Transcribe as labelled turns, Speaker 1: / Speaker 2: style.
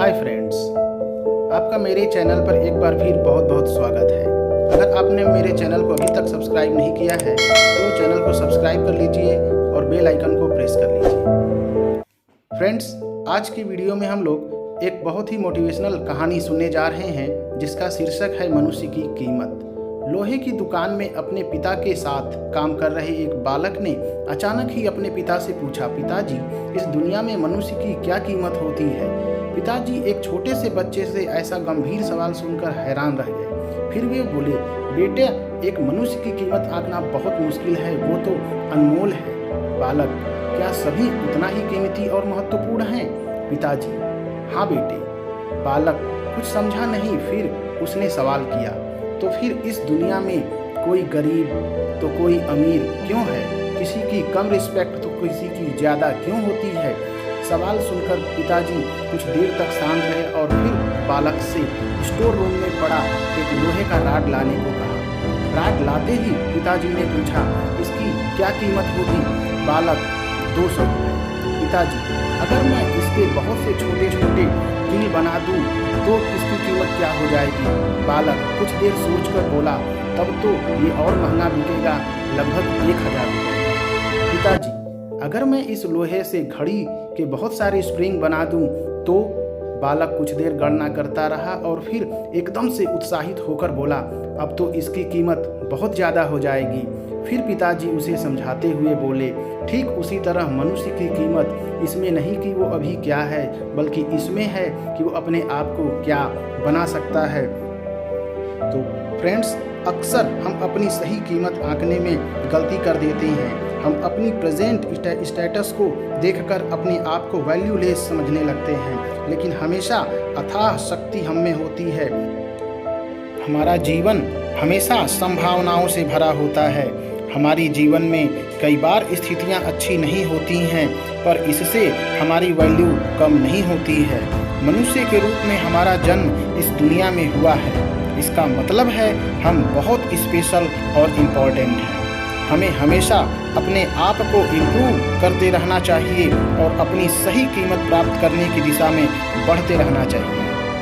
Speaker 1: Hi friends, आपका मेरे channel पर एक बार फिर बहुत बहुत स्वागत है। अगर आपने मेरे चैनल को अभी तक सब्सक्राइब नहीं किया है तो चैनल को सब्सक्राइब कर लीजिए और बेल आइकन को प्रेस कर लीजिए। फ्रेंड्स, आज की वीडियो में हम लोग एक बहुत ही मोटिवेशनल कहानी सुनने जा रहे हैं जिसका शीर्षक है मनुष्य की कीमत। लोहे की दुकान में अपने पिता के साथ काम कर रहे एक बालक ने अचानक ही अपने पिता से पूछा, पिताजी, इस दुनिया में मनुष्य की क्या कीमत होती है? पिताजी एक छोटे से बच्चे से ऐसा गंभीर सवाल सुनकर हैरान रह गए। फिर वे बोले, बेटे, एक मनुष्य की कीमत आंकना बहुत मुश्किल है, वो तो अनमोल है। बालक, क्या सभी उतना ही कीमती और महत्वपूर्ण हैं? पिताजी, हाँ बेटे। बालक कुछ समझा नहीं, फिर उसने सवाल किया, तो फिर इस दुनिया में कोई गरीब तो कोई अमीर क्यों है? किसी की कम रिस्पेक्ट तो किसी की ज़्यादा क्यों होती है? सवाल सुनकर पिताजी कुछ देर तक शांत रहे और फिर बालक से स्टोर रूम में पड़ा एक लोहे का राड लाने को कहा। राड लाते ही पिताजी ने पूछा, इसकी क्या कीमत होगी? बालक, 200 रुपये। पिताजी, अगर मैं इसके बहुत से छोटे छोटे कील बना दूं तो इसकी कीमत क्या हो जाएगी? बालक कुछ देर सोचकर बोला, तब तो ये और महंगा बिकेगा, लगभग 1000 रुपये। पिताजी, अगर मैं इस लोहे से घड़ी के बहुत सारे स्प्रिंग बना दूं तो? बालक कुछ देर गणना करता रहा और फिर एकदम से उत्साहित होकर बोला, अब तो इसकी कीमत बहुत ज़्यादा हो जाएगी। फिर पिताजी उसे समझाते हुए बोले, ठीक उसी तरह मनुष्य की कीमत इसमें नहीं कि वो अभी क्या है, बल्कि इसमें है कि वो अपने आप को क्या बना सकता है। तो फ्रेंड्स, अक्सर हम अपनी सही कीमत आंकने में गलती कर देते हैं। हम अपनी प्रेजेंट स्टेटस को देखकर अपने आप को वैल्यूलेस समझने लगते हैं, लेकिन हमेशा अथाह शक्ति हम में होती है। हमारा जीवन हमेशा संभावनाओं से भरा होता है। हमारी जीवन में कई बार स्थितियां अच्छी नहीं होती हैं, पर इससे हमारी वैल्यू कम नहीं होती है। मनुष्य के रूप में हमारा जन्म इस दुनिया में हुआ है, इसका मतलब है हम बहुत स्पेशल और इम्पोर्टेंट हैं। हमें हमेशा अपने आप को इम्प्रूव करते रहना चाहिए और अपनी सही कीमत प्राप्त करने की दिशा में बढ़ते रहना चाहिए।